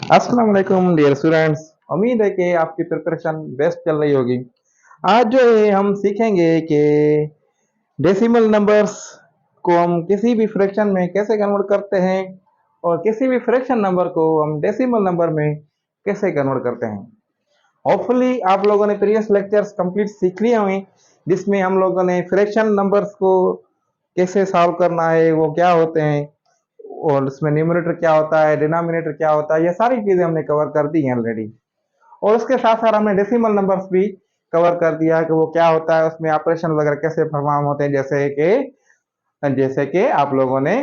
अस्सलाम वालेकुम dear students. उम्मीद है कि आपकी प्रिपरेशन बेस्ट चल रही होगी। आज जो है हम सीखेंगे कि डेसिमल नंबर्स को हम किसी भी फ्रैक्शन में कैसे कन्वर्ट करते हैं और किसी भी फ्रैक्शन नंबर को हम डेसिमल नंबर में कैसे कन्वर्ट करते हैं। होपफुली आप लोगों ने प्रीवियस लेक्चर्स कंप्लीट सीख लिए होंगे, जिसमें हम लोगों ने फ्रैक्शन नंबर्स को कैसे सॉल्व करना है, वो क्या होते हैं और उसमें न्यूमरेटर क्या होता है, डिनोमिनेटर क्या होता है, ये सारी चीजें हमने कवर कर दी हैं ऑलरेडी। और उसके साथ साथ हमने डेसिमल नंबर्स भी कवर कर दिया है कि वो क्या होता है, उसमें ऑपरेशन वगैरह कैसे परफॉर्म होते हैं, जैसे कि आप लोगों ने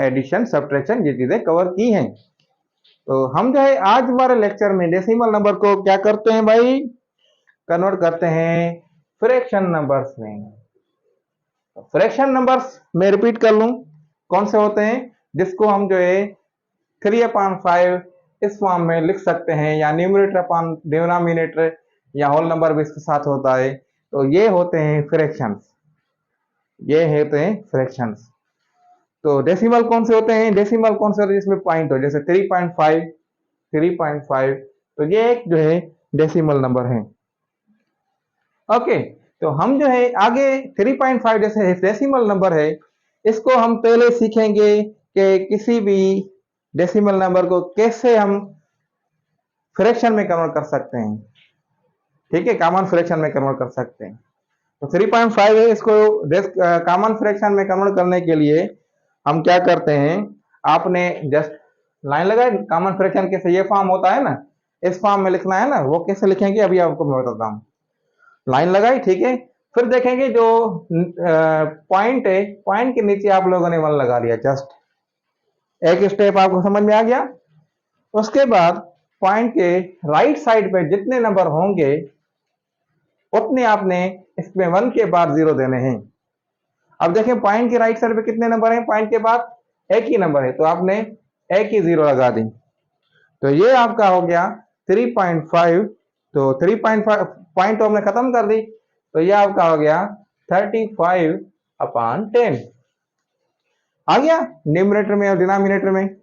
एडिशन सब्ट्रैक्शन ये चीजें कवर की हैं। तो हम जो है आज हमारे लेक्चर में डेसिमल नंबर को क्या करते हैं भाई, कन्वर्ट करते हैं फ्रैक्शन नंबर्स में। फ्रैक्शन नंबर्स में रिपीट कर लूं कौन से होते हैं, जिसको हम जो है 3/5 इस फॉर्म में लिख सकते हैं, या न्यूमरेटर अपॉन डिनोमिनेटर या होल नंबर भी इसके साथ होता है। तो ये होते हैं फ्रैक्शंस, ये होते हैं फ्रैक्शंस। तो डेसिमल कौन से होते हैं, डेसिमल कौन से होते हैं जिसमें पॉइंट हो, जैसे 3.5 तो ये एक जो है डेसिमल नंबर है। ओके, तो हम जो है आगे 3.5 जैसे डेसिमल नंबर है, इसको हम पहले सीखेंगे कि किसी भी डेसिमल नंबर को कैसे हम फ्रैक्शन में कन्वर्ट कर सकते हैं। ठीक है, कॉमन फ्रैक्शन में कन्वर्ट कर सकते हैं। तो 3.5 है, इसको कॉमन फ्रैक्शन में कन्वर्ट करने के लिए हम क्या करते हैं, आपने जस्ट लाइन लगाई, कॉमन फ्रैक्शन कैसे ये फॉर्म होता है ना, इस फॉर्म में लिखना है ना, वो कैसे लिखेंगे अभी आपको मैं बताता हूँ। लाइन लगाई, ठीक है, फिर देखेंगे जो पॉइंट है, पॉइंट के नीचे आप लोगों ने 1 लगा दिया, जस्ट एक स्टेप आपको समझ में आ गया। उसके बाद पॉइंट के राइट साइड पे जितने नंबर होंगे उतने आपने इसमें 1 के बाद 0 देने हैं। अब देखें पॉइंट के राइट साइड पे कितने नंबर हैं, पॉइंट के बाद एक ही नंबर है, तो आपने एक ही 0 लगा दी। तो ये आपका हो गया 3.5। तो 3.5 पॉइंट तो हमने खत्म कर दी, तो ये आपका हो गया 35/10 आ गया न्यूमरेटर में और डिनोमिनेटर में।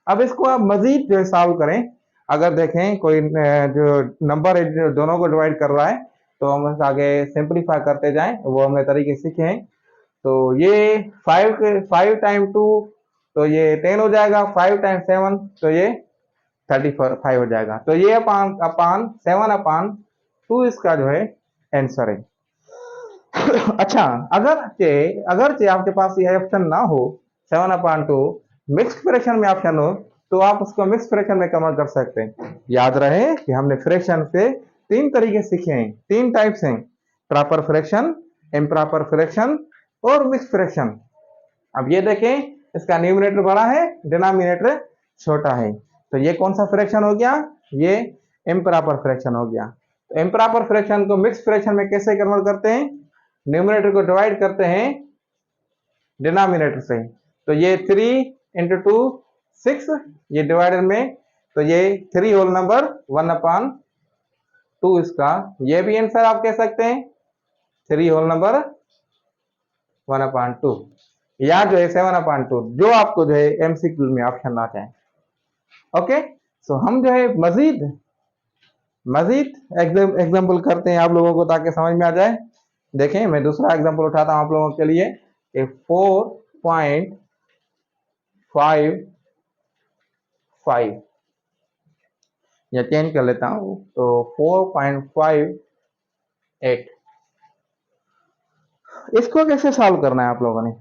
अब इसको आप मजीद जो सॉल्व करें, अगर देखें कोई जो नंबर है जो दोनों को डिवाइड कर रहा है, तो हम आगे सिंपलीफाई करते जाएं, वो हमने तरीके सीखे हैं। तो ये 5 टाइम 2 तो ये 10 हो जाएगा, 5 टाइम 7 तो ये 35 हो जाएगा। तो ये अपान अपान 7/2 इसका जो है आंसर है। अच्छा, अगर आपके पास ये ऑप्शन ना हो 7/2 मिक्स फ्रैक्शन में ऑप्शन हो, तो आप उसको मिक्स फ्रैक्शन में कन्वर्ट कर सकते हैं। याद रहे कि हमने फ्रैक्शन से 3 तरीके सीखे हैं, 3 टाइप्स हैं, प्रॉपर फ्रैक्शन, इम्प्रॉपर फ्रैक्शन और मिक्स फ्रैक्शन। अब ये देखें, इसका न्यूमरेटर बड़ा है, डिनोमिनेटर छोटा है, तो ये कौन सा फ्रैक्शन हो गया, ये इम्प्रॉपर फ्रैक्शन हो गया। तो इम्प्रॉपर फ्रैक्शन को मिक्स फ्रैक्शन में कैसे कन्वर्ट करते हैं, न्यूमरेटर को डिवाइड करते हैं डिनोमिनेटर से। तो ये 3 × 2 6, ये डिवाइडर में, तो ये 3 होल नंबर 1/2 इसका, ये भी आंसर आप कह सकते हैं 3 होल नंबर 1/2, या जो है 7/2, जो आपको जो है एमसीक्यू में ऑप्शन आते हैं। ओके, सो हम जो है मजीद एग्जाम्पल करते हैं आप लोगों को, ताकि समझ में आ जाए। देखें, मैं दूसरा एग्जाम्पल उठाता हूं आप लोगों के लिए, 4.55 या चेंज कर लेता हूं, तो 4.58, इसको कैसे सॉल्व करना है आप लोगों ने।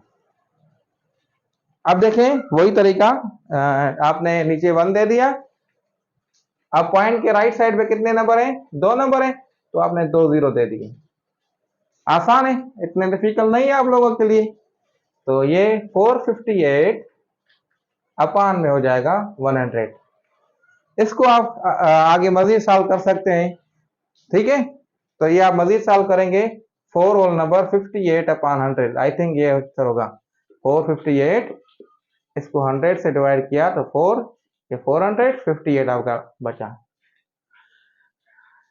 अब देखें वही तरीका, आपने नीचे 1 दे दिया, अब पॉइंट के राइट साइड पे कितने नंबर हैं, 2 नंबर हैं, तो आपने 2 0 दे दिए। आसान है, इतने डिफिकल्ट नहीं है आप लोगों के लिए। तो ये 458 अपान में हो जाएगा 100। इसको आप आगे मजीद सॉल्व कर सकते हैं, ठीक है। तो ये आप मजीद सॉल्व करेंगे, 4 होल नंबर 58/100, आई थिंक ये उत्तर होगा 458, इसको 100 से डिवाइड किया तो 4, ये 458 आपका बचा।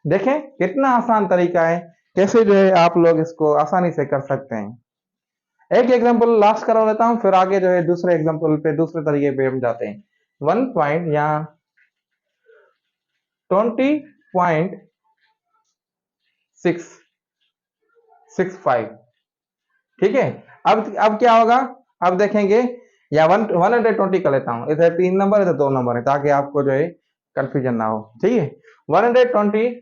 देखें कितना आसान तरीका है, कैसे जो है आप लोग इसको आसानी से कर सकते हैं। एक एग्जांपल लास्ट करा लेता हूं, फिर आगे जो है दूसरे एग्जांपल पे, दूसरे तरीके पे हम जाते हैं। 1 पॉइंट यहाँ 20.665। ठीक है। अब क्या होगा, अब देखेंगे, या 120 कर लेता हूं, इधर 3 नंबर इधर 2 नंबर है ताकि आपको जो है कंफ्यूजन ना हो। ठीक है, 120,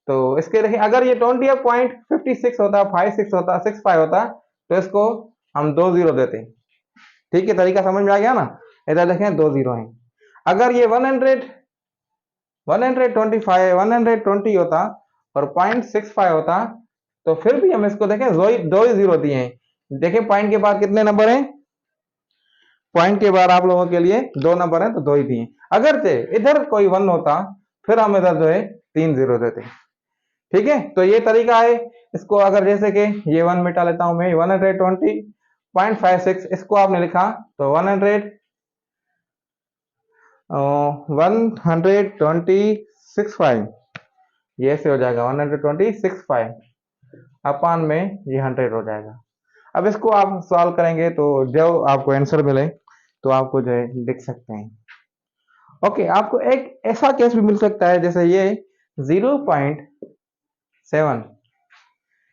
तो इसके देखिए अगर ये 20.56 होता, 56 होता, 65 होता, तो इसको हम 2 जीरो देते। ठीक है, तरीका समझ में आ गया ना। इधर देखें 2 जीरो है। अगर ये 125 120 होता और 0.65 होता, तो फिर भी हम इसको देखें 2 ही जीरो दिए हैं। देखें पॉइंट के बाद कितने नंबर हैं, पॉइंट के बाद आप लोगों के लिए 2 नंबर हैं, तो 2 ही दिए। अगर से इधर कोई 1 होता, फिर हम इधर जो है 3 जीरो देते। ठीक है, तो ये तरीका है। इसको अगर जैसे कि ये 1 मिटा लेता हूं मैं, 120.56 इसको आपने लिखा तो 120.65, ये ऐसे हो जाएगा 120.65 अपान में ये 100 हो जाएगा। अब इसको आप सॉल्व करेंगे तो जो आपको आंसर मिले तो आपको जो है लिख सकते हैं। ओके, आपको एक ऐसा केस भी मिल सकता है जैसे ये 0.7,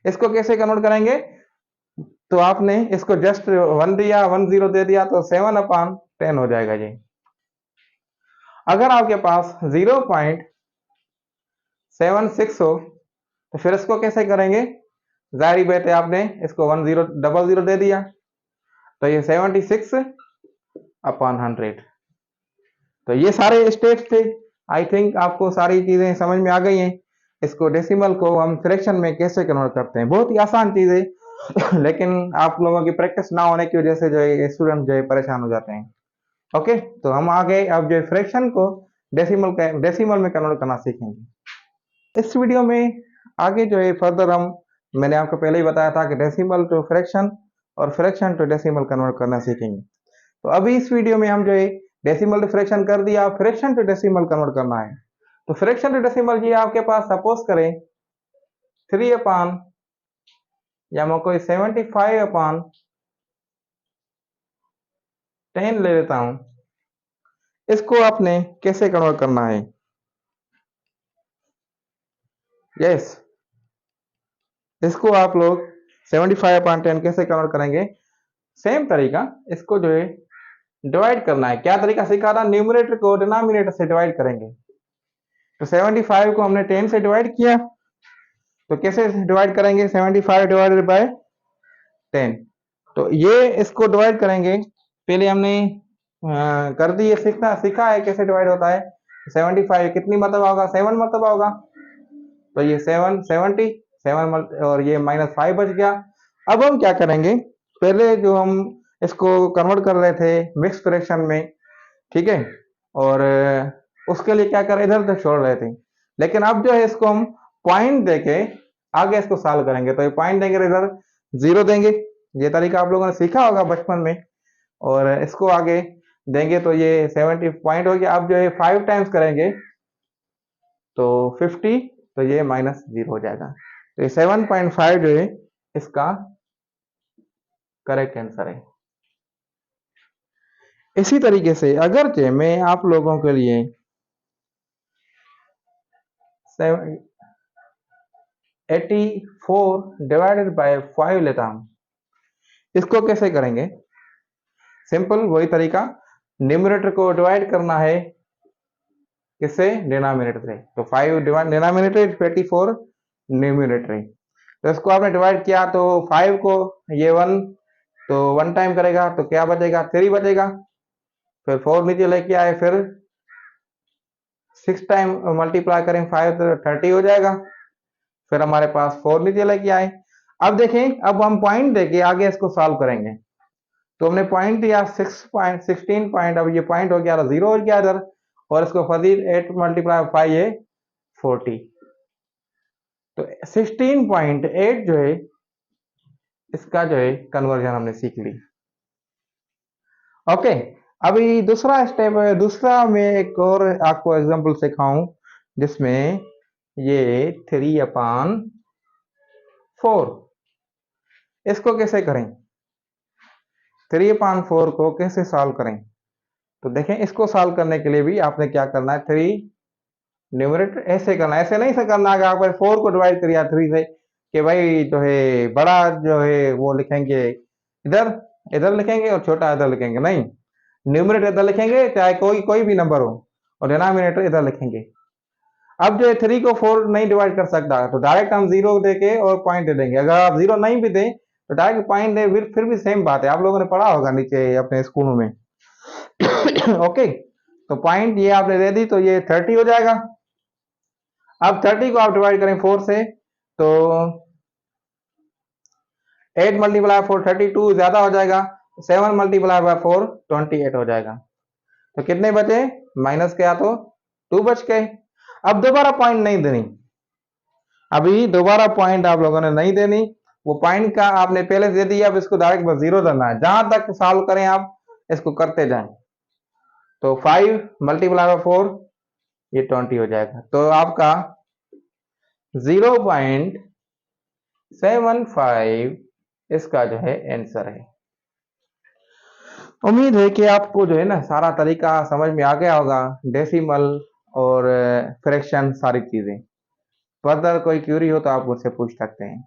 इसको कैसे कन्वर्ट करेंगे, तो आपने इसको जस्ट 1 दिया, 10 दे दिया, तो 7/10 हो जाएगा जी। अगर आपके पास 0.76 हो तो फिर इसको कैसे करेंगे, जाहिर बात है आपने इसको 10 दे दिया, तो ये 76/100। तो ये सारे स्टेप्स थे। आई थिंक आपको सारी चीजें समझ में आ गई हैं। इसको डेसिमल को हम फ्रैक्शन में कैसे कन्वर्ट करते हैं, बहुत ही आसान चीज है लेकिन आप लोगों की प्रैक्टिस ना होने की वजह से जो है स्टूडेंट जो है परेशान हो जाते हैं। ओके, तो हम आगे अब जो फ्रैक्शन को डेसिमल में कन्वर्ट करना सीखेंगे इस वीडियो में। आगे जो है फर्दर मैंने आपको पहले ही बताया था कि डेसिमल टू फ्रैक्शन और फ्रैक्शन टू डेसिमल कन्वर्ट करना सीखेंगे। तो अभी इस वीडियो में हम जो है डेसिमल टू फ्रैक्शन कर दिया, फ्रैक्शन टू डेसिमल कन्वर्ट करना है। तो फ्रैक्शन टू डेसिमल जी आपके पास सपोज करें 3/, या मैं कोई 75/10 ले लेता हूं। इसको आपने कैसे कन्वर्ट करना है, यस, इसको आप लोग 75/10 कैसे कन्वर्ट करेंगे, सेम तरीका, इसको जो है डिवाइड करना है। क्या तरीका सीखा था, न्यूमरेटर को डिनोमिनेटर से डिवाइड करेंगे। तो 75 को हमने 10 से डिवाइड किया, तो कैसे डिवाइड करेंगे, 75 डिवाइडेड बाय 10। तो ये इसको डिवाइड करेंगे, पहले हमने कर दी, ये सीखा है कैसे डिवाइड होता है। 75 कितनी मरतबा होगा, 7 मरतबा होगा, तो ये 7 और ये -5 बच गया। अब हम क्या करेंगे, पहले जो हम इसको कन्वर्ट कर रहे थे मिक्स फ्रैक्शन में, ठीक है, और उसके लिए क्या कर इधर उधर छोड़ रहे थे, लेकिन अब जो है इसको हम पॉइंट देके आगे इसको सॉल्व करेंगे। तो ये पॉइंट देंगे, इधर 0 देंगे, ये तरीका आप लोगों ने सीखा होगा बचपन में, और इसको आगे देंगे तो ये 70 पॉइंट हो गया। अब जो है 5 टाइम्स करेंगे तो 50, तो ये -0 हो जाएगा। तो ये 7.5 जो है इसका करेक्ट आंसर है। इसी तरीके से अगर जे मैं आप लोगों के लिए 84 डिवाइडेड बाय 5 लेता हूं, इसको कैसे करेंगे, सिंपल वही तरीका, न्यूमरेटर को डिवाइड करना है किससे, डिनोमिनेटर से। तो 5 डिवाइड डिनोमिनेटर, 84 न्यूमरेटर। तो इसको आपने डिवाइड किया तो 5 को ये 1 तो 1 टाइम करेगा, तो क्या बचेगा, 3 बचेगा। फिर 4 नीचे लेके आए, फिर 6 टाइम मल्टीप्लाई करें 5 तो 30 हो जाएगा। फिर हमारे पास 4 नीचे लेके आए। अब देखें, अब हम पॉइंट देके आगे इसको सॉल्व करेंगे। तो हमने पॉइंट दिया 16 पॉइंट, अब ये पॉइंट हो गया 0 हो गया इधर, और इसको फजील 8 मल्टीप्लाई 5 ये 40। तो 16.8 जो है इसका जो है कन्वर्जन हमने सीख ली। ओके, अभी दूसरा स्टेप है, दूसरा मैं एक और आपको एग्जांपल सिखाऊं जिसमें ये 3/4, इसको कैसे करें, 3/4 को कैसे सॉल्व करें। तो देखें, इसको सॉल्व करने के लिए भी आपने क्या करना है, 3 न्यूमरेटर ऐसे करना, ऐसे नहीं से करना है आप 4 को डिवाइड करिए 3 से कि भाई जो है बड़ा जो है वो लिखेंगे इधर, इधर लिखेंगे और छोटा इधर लिखेंगे, नहीं, न्यूमरेटर इधर लिखेंगे चाहे कोई कोई भी नंबर हो और डिनोमिनेटर इधर लिखेंगे। अब जो है 3 को 4 नहीं डिवाइड कर सकता तो डायरेक्ट हम 0 देके और पॉइंट दे देंगे। अगर आप 0 नहीं भी दें तो डायरेक्ट पॉइंट दे, फिर भी सेम बात है, आप लोगों ने पढ़ा होगा नीचे अपने स्कूलों में। ओके, तो पॉइंट ये आपने दे दी तो ये 30 हो जाएगा। अब 30 को आप डिवाइड करें 4 से तो 8 मल्टीप्लाई 4 32 ज्यादा हो जाएगा, 7 मल्टीप्लाई बाय 4 28 हो जाएगा। तो कितने बचे, माइनस क्या तो 2 बच गए। अब दोबारा पॉइंट नहीं देनी, अभी दोबारा पॉइंट आप लोगों ने नहीं देनी, वो पॉइंट का आपने पहले दे दिया, अब इसको डायरेक्ट बस 0 देना है। जहां तक सॉल्व करें आप इसको करते जाएं तो 5 मल्टीप्लाई बाय 4 ये 20 हो जाएगा। तो आपका 0.75 इसका जो है आंसर है। उम्मीद है कि आपको जो है ना सारा तरीका समझ में आ गया होगा, डेसिमल और फ्रैक्शन सारी चीजें। फर्दर कोई क्यूरी हो तो आप मुझसे पूछ सकते हैं।